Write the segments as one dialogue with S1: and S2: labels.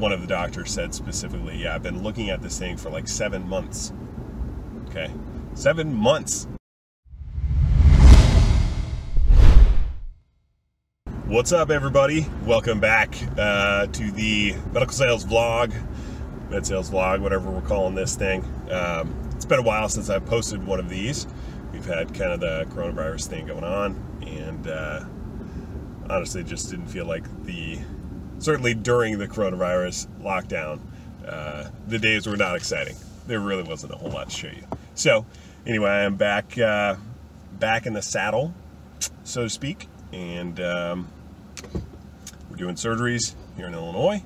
S1: one of the doctors said specifically, yeah, I've been looking at this thing for like 7 months. Okay, 7 months. What's up, everybody? Welcome back to the medical sales vlog, MedSales vlog, whatever we're calling this thing. It's been a while since I've posted one of these. We've had kind of the coronavirus thing going on, and honestly just didn't feel like certainly during the coronavirus lockdown, the days were not exciting. There really wasn't a whole lot to show you. So anyway, I am back in the saddle, so to speak, and we're doing surgeries here in Illinois,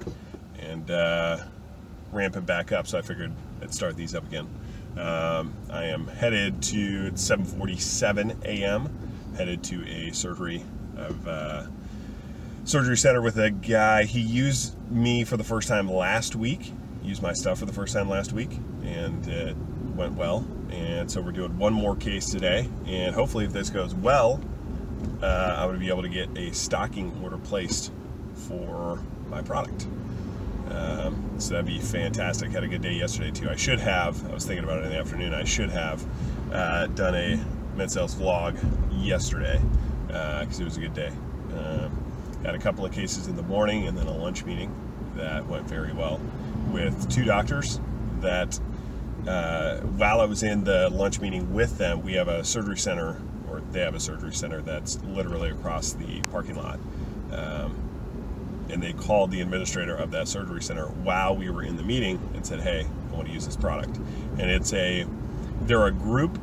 S1: and ramping back up, so I figured I'd start these up again. I am headed to, it's 7:47 a.m., headed to a surgery center with a guy. He used me for the first time last week, used my stuff for the first time last week, and it went well. And so we're doing one more case today, and hopefully if this goes well, I'm going to be able to get a stocking order placed for my product. So that'd be fantastic. Had a good day yesterday too. I was thinking about it in the afternoon, I should have done a MedSales vlog yesterday, because it was a good day. Had a couple of cases in the morning and then a lunch meeting that went very well with two doctors that while I was in the lunch meeting with them, we have a surgery center, or they have a surgery center that's literally across the parking lot. And they called the administrator of that surgery center while we were in the meeting and said, hey, I want to use this product. And they're a group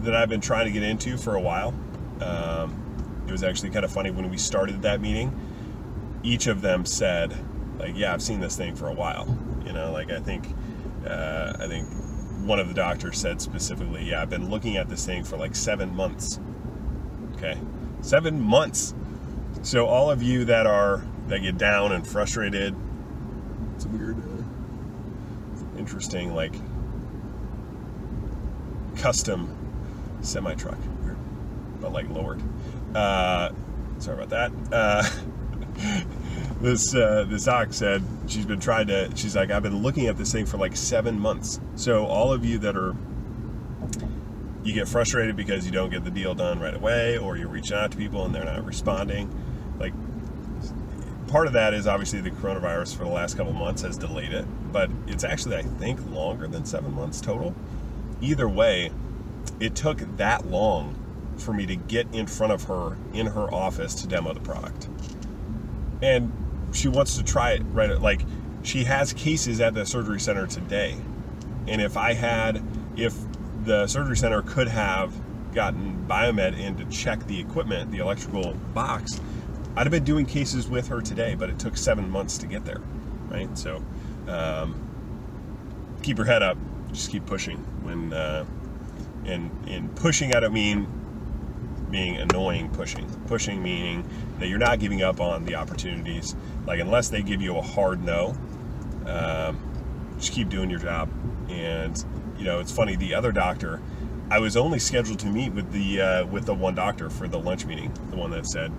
S1: that I've been trying to get into for a while. It was actually kind of funny when we started that meeting. Each of them said, like, yeah, I've seen this thing for a while. You know, like I think one of the doctors said specifically, yeah, I've been looking at this thing for like 7 months. Okay, 7 months. So all of you that get down and frustrated, it's a weird, interesting, like custom semi-truck, weird, but like lowered. Sorry about that. This doc said she's like, I've been looking at this thing for like 7 months. So all of you that you get frustrated because you don't get the deal done right away, or you're reaching out to people and they're not responding. Like, part of that is obviously the coronavirus for the last couple months has delayed it, but it's actually, I think, longer than 7 months total. Either way, it took that long for me to get in front of her in her office to demo the product. And she wants to try it, right? Like, she has cases at the surgery center today. And if the surgery center could have gotten Biomed in to check the equipment, the electrical box, I'd have been doing cases with her today, but it took 7 months to get there, right? So keep your head up, just keep pushing. And pushing, I don't mean being annoying pushing meaning that you're not giving up on the opportunities. Like, unless they give you a hard no, just keep doing your job. And you know, it's funny, the other doctor, I was only scheduled to meet with the one doctor for the lunch meeting, the one that said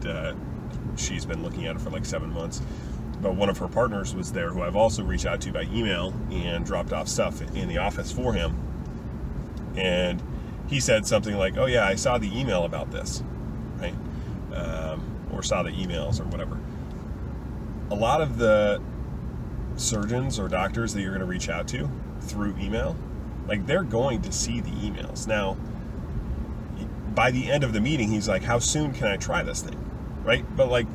S1: she's been looking at it for like 7 months. But one of her partners was there, who I've also reached out to by email and dropped off stuff in the office for him. And he said something like, oh yeah, I saw the email about this, right? Or saw the emails or whatever. A lot of the surgeons or doctors that you're going to reach out to through email, like, they're going to see the emails. Now, by the end of the meeting, he's like, how soon can I try this thing, right? But like,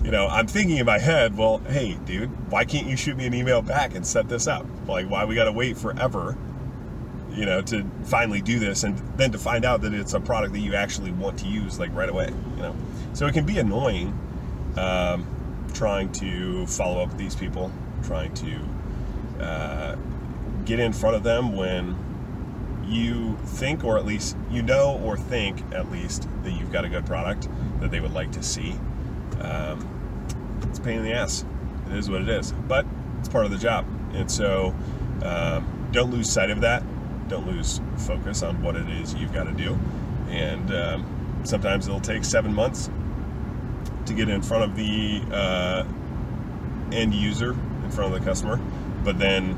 S1: you know, I'm thinking in my head, well, hey, dude, why can't you shoot me an email back and set this up? Like, why we got to wait forever, you know, to finally do this, and then to find out that it's a product that you actually want to use, like, right away, you know? So it can be annoying trying to follow up with these people, trying to get in front of them when you think, or at least you know, or think at least, that you've got a good product that they would like to see. It's a pain in the ass. It is what it is, but it's part of the job. And so don't lose sight of that. Don't lose focus on what it is you've got to do. And sometimes it'll take 7 months to get in front of the end user, in front of the customer, but then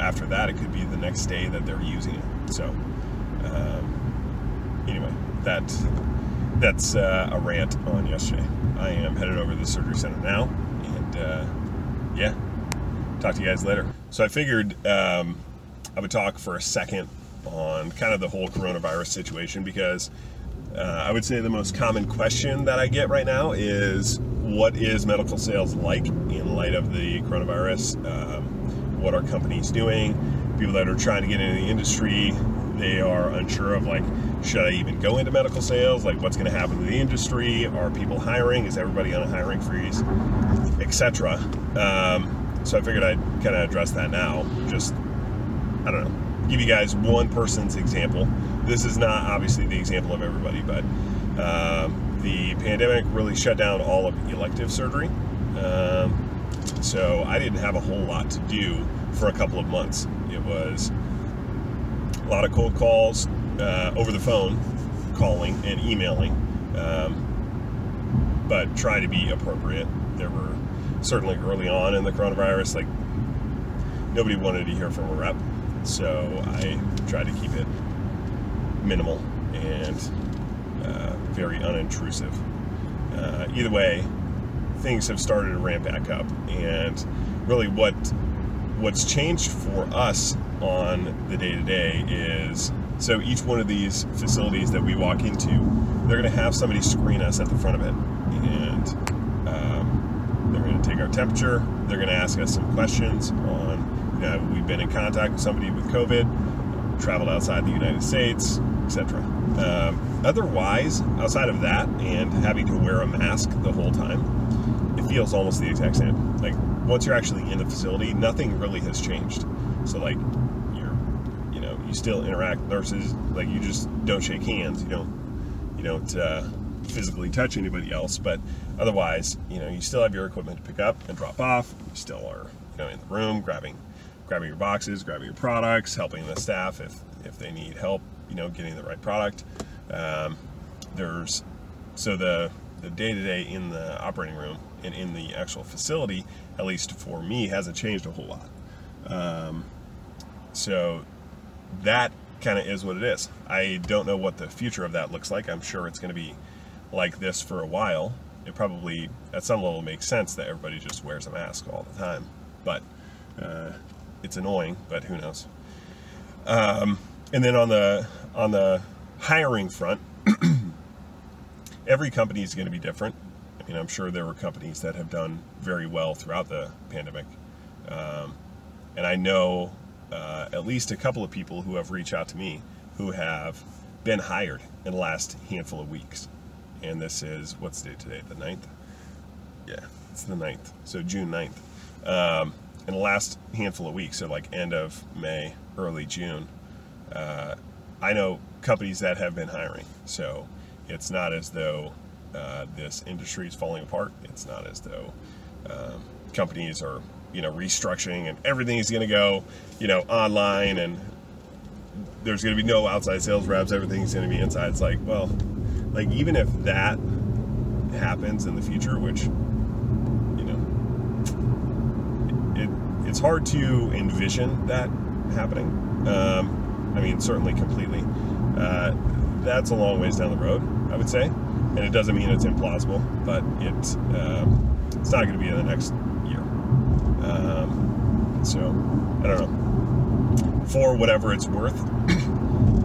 S1: after that, it could be the next day that they're using it. So anyway, that's a rant on yesterday. I am headed over to the surgery center now, and yeah, talk to you guys later. So I figured I would talk for a second on kind of the whole coronavirus situation, because I would say the most common question that I get right now is, what is medical sales like in light of the coronavirus? What are companies doing? People that are trying to get into the industry, they are unsure of, like, should I even go into medical sales? Like, what's going to happen to the industry? Are people hiring? Is everybody on a hiring freeze? Etc. So I figured I'd kind of address that now. Just, I don't know, give you guys one person's example. This is not obviously the example of everybody, but the pandemic really shut down all of elective surgery. So I didn't have a whole lot to do for a couple of months. It was a lot of cold calls, over the phone, calling and emailing, but try to be appropriate. There were certainly early on in the coronavirus, like, nobody wanted to hear from a rep, so I tried to keep it minimal and very unintrusive. Either way, things have started to ramp back up, and really what's changed for us on the day-to-day is, so each one of these facilities that we walk into, they're going to have somebody screen us at the front of it, and they're going to take our temperature, they're going to ask us some questions on, you know, have we been in contact with somebody with COVID, traveled outside the United States, etc. Otherwise, outside of that and having to wear a mask the whole time, it feels almost the exact same. Like, once you're actually in the facility, nothing really has changed. So, like, you still interact with nurses, like, you just don't shake hands, you don't physically touch anybody else, but otherwise, you still have your equipment to pick up and drop off. You still are, in the room, grabbing your boxes, grabbing your products, helping the staff if they need help, getting the right product. So the day-to-day in the operating room and in the actual facility, at least for me, hasn't changed a whole lot. So that kind of is what it is. I don't know what the future of that looks like. I'm sure it's going to be like this for a while. It probably, at some level, makes sense that everybody just wears a mask all the time. But it's annoying, but who knows? And then on the hiring front, every company is going to be different. I mean, I'm sure there were companies that have done very well throughout the pandemic. And I know at least a couple of people who have reached out to me who have been hired in the last handful of weeks. And this is, what's the date today? The 9th? Yeah, it's the 9th. So June 9th. In the last handful of weeks, so like end of May, early June, I know companies that have been hiring. So it's not as though this industry is falling apart. It's not as though companies are, restructuring and everything is going to go, online, and there's going to be no outside sales reps. Everything's going to be inside. It's like, well, like, even if that happens in the future, which, it's hard to envision that happening. I mean, certainly completely. That's a long ways down the road, I would say. And it doesn't mean it's implausible, but it's not going to be in the next year. So, I don't know. For whatever it's worth,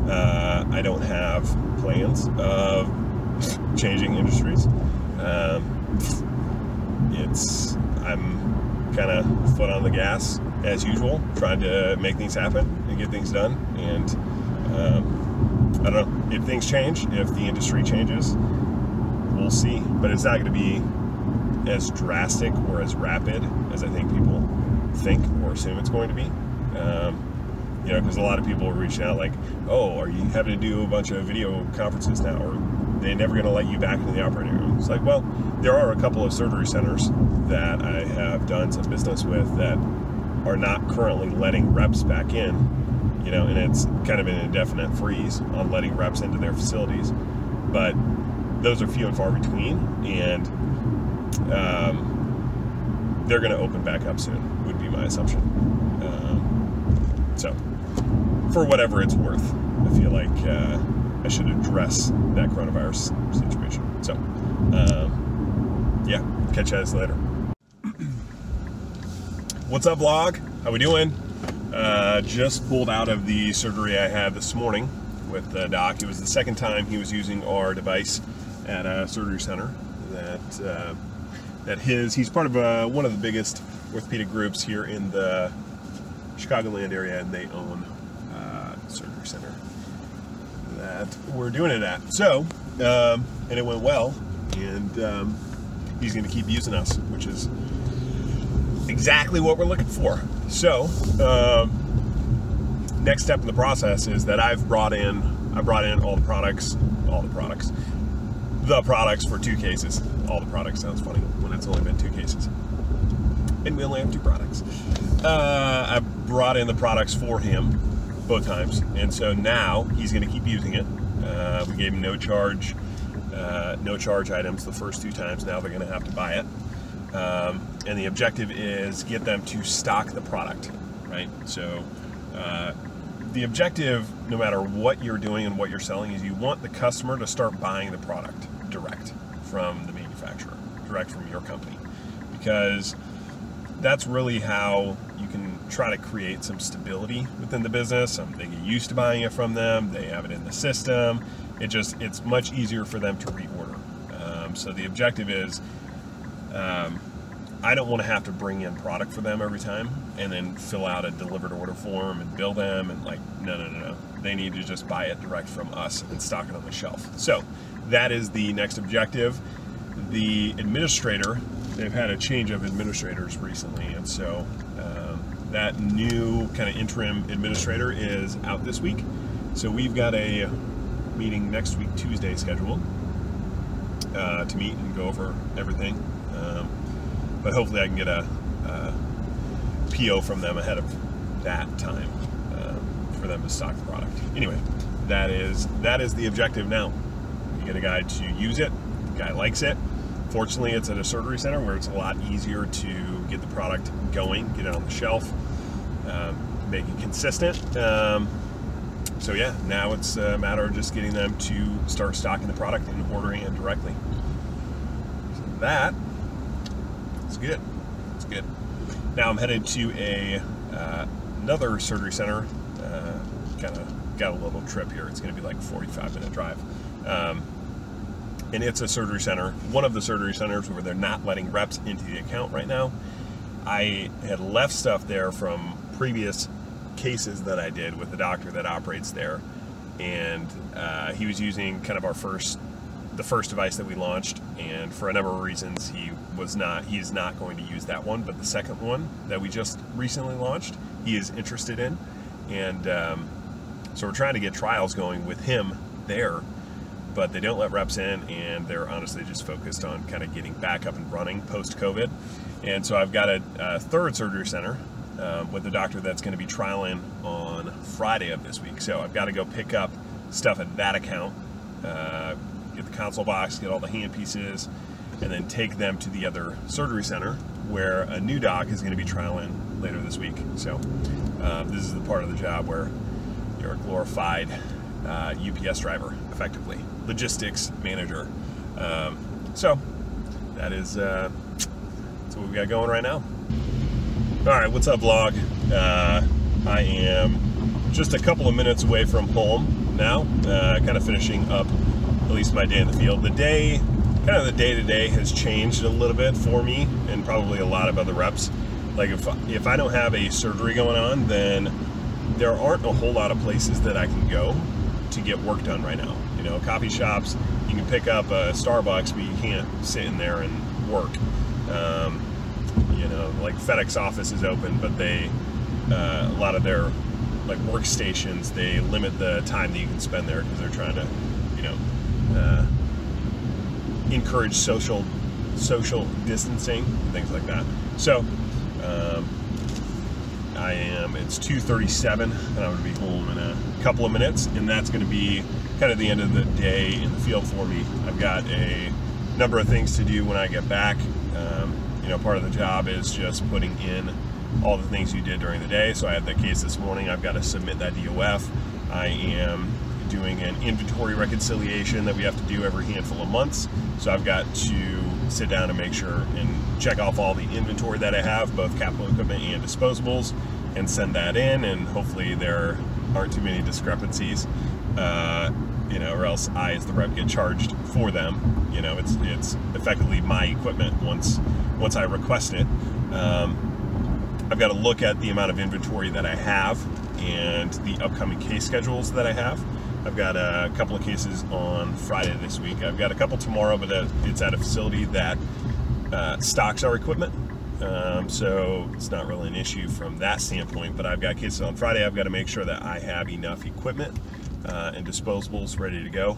S1: I don't have plans of changing industries. I'm kind of foot on the gas as usual, trying to make things happen and get things done. And I don't know, if things change, if the industry changes, we'll see. But it's not going to be as drastic or as rapid as I think people think or assume it's going to be. Because a lot of people are reaching out like, oh, are you having to do a bunch of video conferences now? Or they're never going to let you back into the operating room. It's like, well, there are a couple of surgery centers that I have done some business with that are not currently letting reps back in, and it's kind of an indefinite freeze on letting reps into their facilities. But those are few and far between, and they're going to open back up soon, would be my assumption. So, for whatever it's worth, I feel like I should address that coronavirus situation. So, yeah, catch you guys later. What's up, vlog? How we doing? Just pulled out of the surgery I had this morning with the doc. It was the second time he was using our device at a surgery center. He's part of one of the biggest orthopedic groups here in the Chicagoland area, and they own a surgery center that we're doing it at. So, and it went well, and he's going to keep using us, which is exactly what we're looking for. So, next step in the process is that I brought in all the products for 2 cases. All the products sounds funny when it's only been 2 cases. And we only have 2 products. I brought in the products for him both times, and so now he's going to keep using it. We gave him no charge items the first 2 times. Now they're going to have to buy it. And the objective is get them to stock the product, right? So the objective, no matter what you're doing and what you're selling, is you want the customer to start buying the product direct from the manufacturer, direct from your company, because that's really how you can try to create some stability within the business. They get used to buying it from them. They have it in the system. It's much easier for them to reorder. So the objective is, I don't want to have to bring in product for them every time and then fill out a delivered order form and bill them, and no. They need to just buy it direct from us and stock it on the shelf. So that is the next objective. The administrator, they've had a change of administrators recently, and so that new kind of interim administrator is out this week. So we've got a meeting next week, Tuesday, scheduled to meet and go over everything. But hopefully I can get a PO from them ahead of that time for them to stock the product. Anyway, that is the objective now. You get a guy to use it. The guy likes it. Fortunately, it's at a surgery center where it's a lot easier to get the product going, get it on the shelf, make it consistent. So yeah, now it's a matter of just getting them to start stocking the product and ordering it directly. So that is good. It's good. Now I'm headed to another surgery center. Kind of got a little trip here. It's going to be like a 45-minute drive. And it's a surgery center, one of the surgery centers where they're not letting reps into the account right now. I had left stuff there from previous cases that I did with the doctor that operates there, and he was using kind of the first device that we launched, and for a number of reasons he is not going to use that one, but the second one that we just recently launched, he is interested in, and so we're trying to get trials going with him there, but they don't let reps in, and they're honestly just focused on kind of getting back up and running post-COVID. And so I've got a third surgery center with a doctor that's going to be trialing on Friday of this week. So I've got to go pick up stuff at that account, get the console box, get all the hand pieces, and then take them to the other surgery center where a new doc is going to be trialing later this week. So this is the part of the job where you're a glorified UPS driver, effectively, logistics manager. So that is that's what we got going right now. All right, what's up, vlog? I am just a couple of minutes away from home now, kind of finishing up at least my day in the field. The day-to-day has changed a little bit for me and probably a lot of other reps. Like if I don't have a surgery going on, then there aren't a whole lot of places that I can go to get work done right now. You know, coffee shops, you can pick up a Starbucks, but you can't sit in there and work. You know, like FedEx office is open, but they, a lot of their like workstations, they limit the time that you can spend there because they're trying to, you know, encourage social distancing and things like that. So, it's 2:37, and I'm going to be home in a couple of minutes, and that's going to be kind of the end of the day in the field for me. I've got a number of things to do when I get back. You know, part of the job is just putting in all the things you did during the day. So I had the case this morning. I've got to submit that DOF. I am doing an inventory reconciliation that we have to do every handful of months. So I've got to sit down and make sure and check off all the inventory that I have, both capital equipment and disposables, and send that in, and hopefully there aren't too many discrepancies, you know, or else I as the rep get charged for them. You know, it's effectively my equipment once I request it. I've got to look at the amount of inventory that I have and the upcoming case schedules that I have. I've got a couple of cases on Friday this week. I've got a couple tomorrow, but it's at a facility that stocks our equipment. So it's not really an issue from that standpoint, but I've got cases on Friday. I've got to make sure that I have enough equipment and disposables ready to go.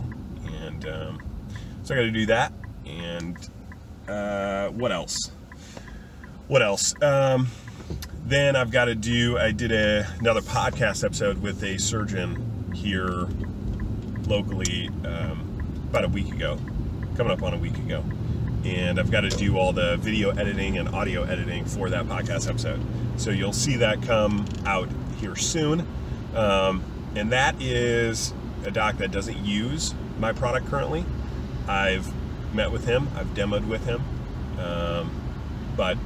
S1: And so I got to do that. And what else? Then I've got to do, I did another podcast episode with a surgeon here locally about a week ago, coming up on a week ago. And I've got to do all the video editing and audio editing for that podcast episode. So you'll see that come out here soon. And that is a doc that doesn't use my product currently. I've met with him, I've demoed with him, but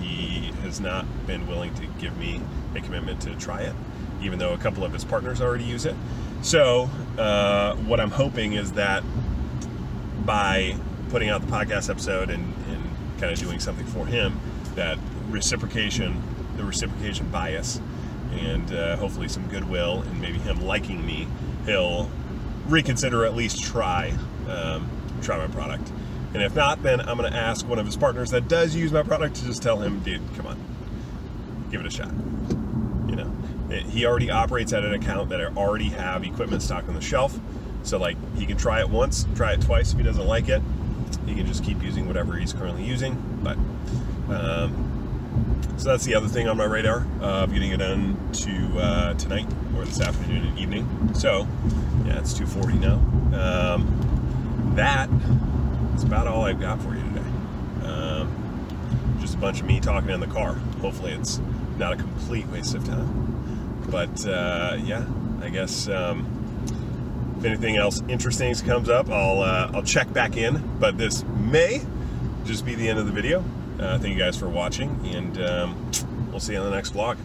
S1: he has not been willing to give me a commitment to try it, even though a couple of his partners already use it. So what I'm hoping is that by putting out the podcast episode and kind of doing something for him, that the reciprocation bias, and hopefully some goodwill, and maybe him liking me, he'll reconsider, at least try my product. And if not, then I'm going to ask one of his partners that does use my product to just tell him, dude, come on, give it a shot. You know, he already operates at an account that I already have equipment stocked on the shelf. So like, he can try it once, try it twice. If he doesn't like it, he can just keep using whatever he's currently using. But so that's the other thing on my radar of getting it done to tonight or this afternoon and evening. So yeah, it's 2:40 now. That is about all I've got for you today. Just a bunch of me talking in the car. Hopefully it's not a complete waste of time. But yeah, I guess if anything else interesting comes up, I'll check back in. But this may just be the end of the video. Thank you guys for watching, and we'll see you on the next vlog.